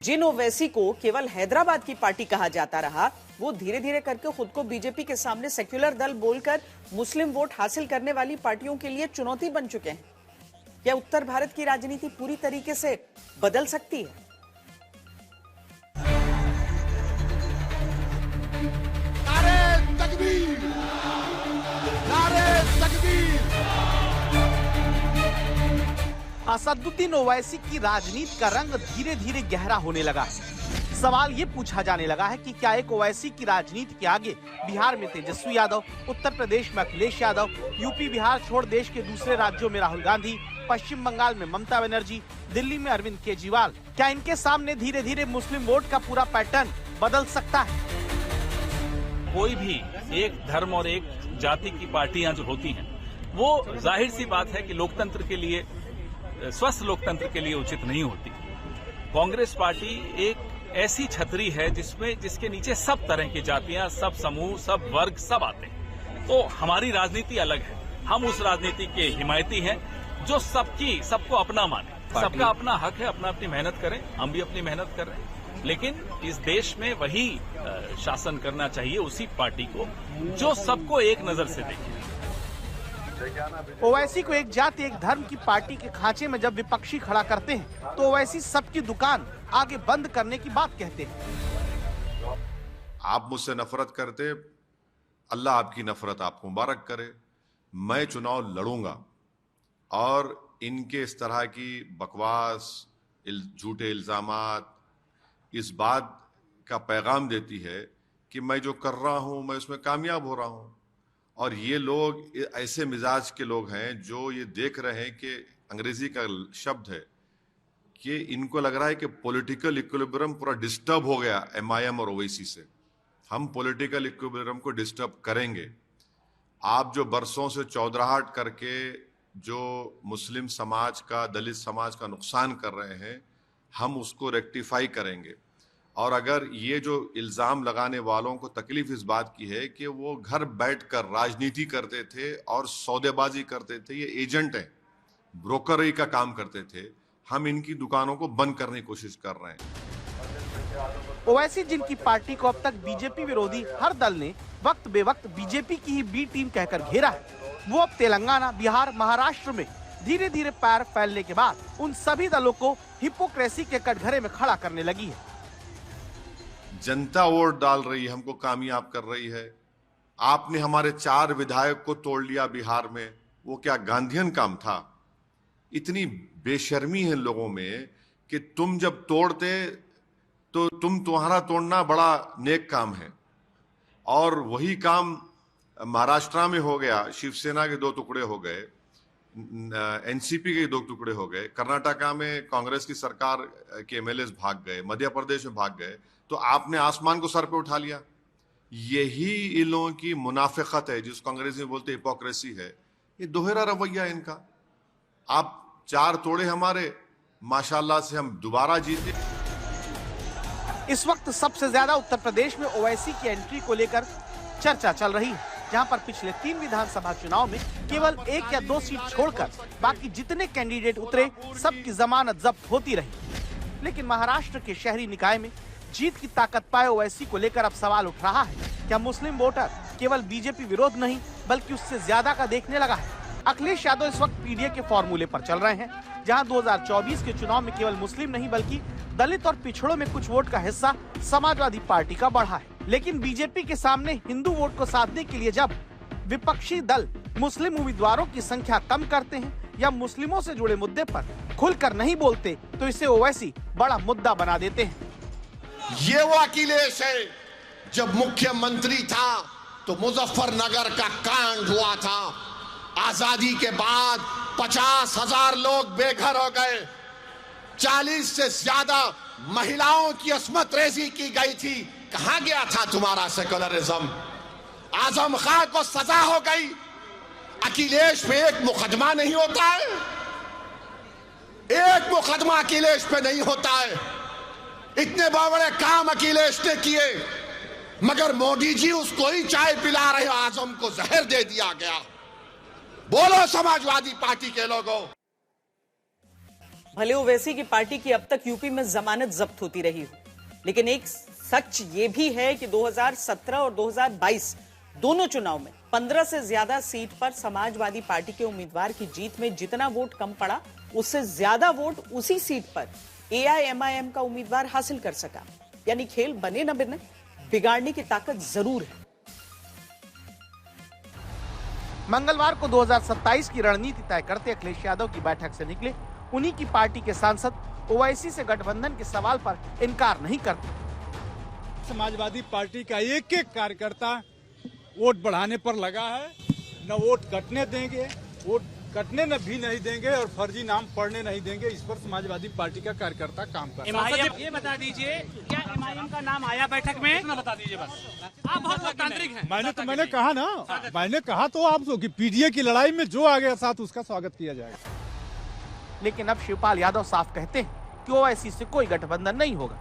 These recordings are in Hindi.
जिन ओवैसी को केवल हैदराबाद की पार्टी कहा जाता रहा, वो धीरे धीरे करके खुद को बीजेपी के सामने सेक्युलर दल बोलकर मुस्लिम वोट हासिल करने वाली पार्टियों के लिए चुनौती बन चुके हैं। क्या उत्तर भारत की राजनीति पूरी तरीके से बदल सकती है? नारे तकबीर! नारे तकबीर! असदुद्दीन ओवैसी की राजनीति का रंग धीरे धीरे गहरा होने लगा है। सवाल ये पूछा जाने लगा है कि क्या एक ओवैसी की राजनीति के आगे बिहार में तेजस्वी यादव, उत्तर प्रदेश में अखिलेश यादव, यूपी बिहार छोड़ देश के दूसरे राज्यों में राहुल गांधी, पश्चिम बंगाल में ममता बनर्जी, दिल्ली में अरविंद केजरीवाल, क्या इनके सामने धीरे धीरे मुस्लिम वोट का पूरा पैटर्न बदल सकता है? कोई भी एक धर्म और एक जाति की पार्टियां जो होती हैं, वो जाहिर सी बात है कि लोकतंत्र के लिए, स्वस्थ लोकतंत्र के लिए उचित नहीं होती। कांग्रेस पार्टी एक ऐसी छतरी है जिसके नीचे सब तरह की जातियां, सब समूह, सब वर्ग, सब आते हैं। तो हमारी राजनीति अलग है। हम उस राजनीति के हिमायती हैं जो सबको अपना माने। सबका अपना हक है, अपना अपनी मेहनत करें। हम भी अपनी मेहनत कर रहे हैं, लेकिन इस देश में वही शासन करना चाहिए उसी पार्टी को जो सबको एक नजर से देखे। ओवैसी को एक जाति एक धर्म की पार्टी के खांचे में जब विपक्षी खड़ा करते हैं तो ओवैसी सबकी दुकान आगे बंद करने की बात कहते हैं। आप मुझसे नफरत करते, अल्लाह आपकी नफरत आपको मुबारक करे। मैं चुनाव लड़ूंगा और इनके इस तरह की बकवास, झूठे इल्जामात इस बात का पैगाम देती है कि मैं जो कर रहा हूं मैं उसमें कामयाब हो रहा हूं। और ये लोग ऐसे मिजाज के लोग हैं जो ये देख रहे हैं कि अंग्रेजी का शब्द है कि इनको लग रहा है कि पॉलिटिकल इक्विलिब्रियम पूरा डिस्टर्ब हो गया एमआईएम और ओवैसी से। हम पॉलिटिकल इक्विलिब्रियम को डिस्टर्ब करेंगे। आप जो बरसों से चौधराहट करके जो मुस्लिम समाज का, दलित समाज का नुकसान कर रहे हैं, हम उसको रेक्टिफाई करेंगे। और अगर ये जो इल्जाम लगाने वालों को तकलीफ इस बात की है कि वो घर बैठकर राजनीति करते थे और सौदेबाजी करते थे, ये एजेंट हैं, ब्रोकरी का काम करते थे, हम इनकी दुकानों को बंद करने की कोशिश कर रहे हैं। ओवैसी जिनकी पार्टी को अब तक बीजेपी विरोधी हर दल ने वक्त बेवक्त बीजेपी की ही बी टीम कहकर घेरा है, वो अब तेलंगाना, बिहार, महाराष्ट्र में धीरे धीरे पैर फैलने के बाद उन सभी दलों को हिपोक्रेसी के कटघरे में खड़ा करने लगी है। जनता वोट डाल रही है, हमको कामयाब कर रही है। आपने हमारे 4 विधायक को तोड़ लिया बिहार में, वो क्या गांधीयन काम था? इतनी बेशर्मी है लोगों में कि तुम जब तोड़ते तो तुम्हारा तोड़ना बड़ा नेक काम है। और वही काम महाराष्ट्र में हो गया, शिवसेना के 2 टुकड़े हो गए, एनसीपी के 2 टुकड़े हो गए, कर्नाटका में कांग्रेस की सरकार के एमएलए भाग गए, मध्य प्रदेश में भाग गए, तो आपने आसमान को सर पे उठा लिया। यही इन लोगों की मुनाफिकत है, जिसको अंग्रेजी में बोलते हिपोक्रेसी है। ये दोहरा रवैया है इनका। आप 4 तोड़े हमारे, माशाल्लाह से हम दोबारा जीते। इस वक्त सबसे ज्यादा उत्तर प्रदेश में ओवैसी की एंट्री को लेकर चर्चा चल रही है, जहां पर पिछले 3 विधानसभा चुनाव में केवल 1 या 2 सीट छोड़कर बाकी जितने कैंडिडेट उतरे सबकी जमानत जब्त होती रही। लेकिन महाराष्ट्र के शहरी निकाय में जीत की ताकत पाए ओवैसी को लेकर अब सवाल उठ रहा है, क्या मुस्लिम वोटर केवल बीजेपी विरोध नहीं बल्कि उससे ज्यादा का देखने लगा है? अखिलेश यादव इस वक्त पीडीए के फॉर्मूले पर चल रहे हैं, जहां 2024 के चुनाव में केवल मुस्लिम नहीं बल्कि दलित और पिछड़ों में कुछ वोट का हिस्सा समाजवादी पार्टी का बढ़ा है। लेकिन बीजेपी के सामने हिंदू वोट को साधने के लिए जब विपक्षी दल मुस्लिम उम्मीदवारों की संख्या कम करते हैं या मुस्लिमों से जुड़े मुद्दे पर खुलकर नहीं बोलते, तो इसे ओवैसी बड़ा मुद्दा बना देते हैं। ये वो अखिलेश है जब मुख्यमंत्री था तो मुजफ्फरनगर का कांड हुआ था। आजादी के बाद 50,000 लोग बेघर हो गए, 40 से ज्यादा महिलाओं की अस्मत रेजी की गई थी। कहां गया था तुम्हारा सेकुलरिज्म? आजम खां को सजा हो गई, अखिलेश पे एक मुकदमा नहीं होता है, एक मुकदमा अखिलेश पे नहीं होता है। इतने बड़े काम अखिलेश ने किए, मगर मोदी जी उसको ही चाय पिला रहे, आजम को जहर दे दिया गया। बोलो समाजवादी पार्टी के लोगों। भले ओवैसी की पार्टी की अब तक यूपी में जमानत जब्त होती रही हो, लेकिन एक सच ये भी है कि 2017 और 2022 दोनों चुनाव में 15 से ज्यादा सीट पर समाजवादी पार्टी के उम्मीदवार की जीत में जितना वोट कम पड़ा, उससे ज्यादा वोट उसी सीट पर एआईएमआईएम का उम्मीदवार हासिल कर सका। यानी खेल बने न बने, बिगाड़ने की ताकत जरूर है। मंगलवार को 2027 की रणनीति तय करते अखिलेश यादव की बैठक से निकले उन्हीं की पार्टी के सांसद ओवैसी से गठबंधन के सवाल पर इनकार नहीं करते। समाजवादी पार्टी का एक एक कार्यकर्ता वोट बढ़ाने पर लगा है, न वोट कटने देंगे, वोट कटने न भी नहीं देंगे और फर्जी नाम पढ़ने नहीं देंगे। इस पर समाजवादी पार्टी का कार्यकर्ता काम कर रहा है। ये बता दीजिए, क्या एमआईएम का नाम आया बैठक में? इतना बता दीजिए बस। आप बहुत लोकतांत्रिक हैं। मैंने कहा ना, मैंने कहा तो आप कि पीडीए की लड़ाई में जो आ गया साथ उसका स्वागत किया जाएगा। लेकिन अब शिवपाल यादव साफ कहते हैं कि ओवैसी से कोई गठबंधन नहीं होगा।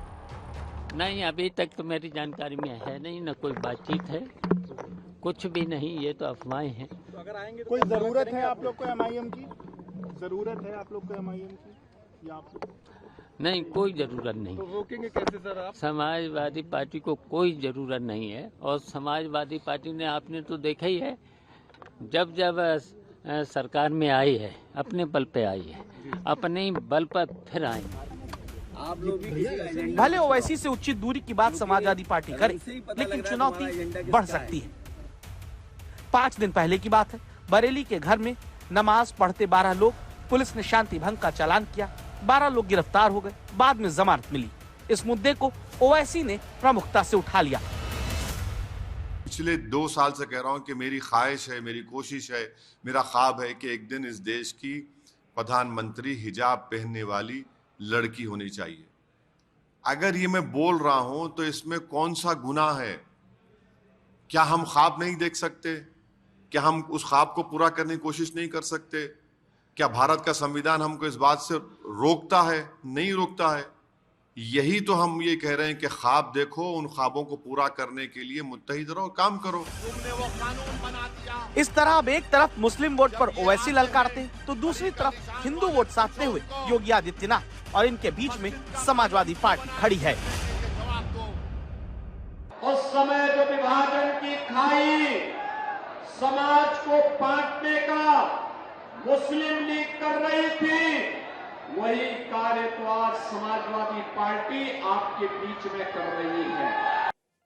नहीं, अभी तक तो मेरी जानकारी में है नहीं, न कोई बातचीत है, कुछ भी नहीं, ये तो अफवाहें हैं। तो अगर आएंगे कोई जरूरत है आप लोग को एमआईएम की? जरूरत है आप लोग को एमआईएम की या आप? नहीं, कोई जरूरत नहीं। तो रोकेंगे कैसे सर आप? समाजवादी पार्टी को कोई जरूरत नहीं है। और समाजवादी पार्टी ने, आपने तो देखा ही है, जब जब सरकार में आई है अपने बल पे आई है, अपने ही बल पर फिर आएंगे। भले ओवैसी से उचित दूरी की बात समाजवादी पार्टी करे, लेकिन चुनौती बढ़ सकती है। 5 दिन पहले की बात है, बरेली के घर में नमाज पढ़ते 12 लोग, पुलिस ने शांति भंग का चालान किया, 12 लोग गिरफ्तार हो गए, बाद में जमानत मिली। इस मुद्दे को ओवैसी ने प्रमुखता से उठा लिया। पिछले 2 साल से कह रहा हूं कि मेरी ख्वाहिश है, मेरी कोशिश है, मेरा ख्वाब है कि एक दिन इस देश की प्रधानमंत्री हिजाब पहनने वाली लड़की होनी चाहिए। अगर ये मैं बोल रहा हूं तो इसमें कौन सा गुनाह है? क्या हम ख्वाब नहीं देख सकते? क्या हम उस ख्वाब को पूरा करने की कोशिश नहीं कर सकते? क्या भारत का संविधान हमको इस बात से रोकता है? नहीं रोकता है। यही तो हम ये कह रहे हैं कि ख्वाब देखो, उन ख्वाबों को पूरा करने के लिए मुत्तहिद रहो, काम करो। इस तरह अब एक तरफ मुस्लिम वोट पर ओवैसी ललकारते तो दूसरी तरफ हिंदू वोट साधते हुए योगी आदित्यनाथ, और इनके बीच में समाजवादी पार्टी खड़ी है। उस समय जो विभाजन की खाई, समाज को बांटने का मुस्लिम लीग कर रही थी, वही कार्य तो आज समाजवादी पार्टी आपके बीच में कर रही है।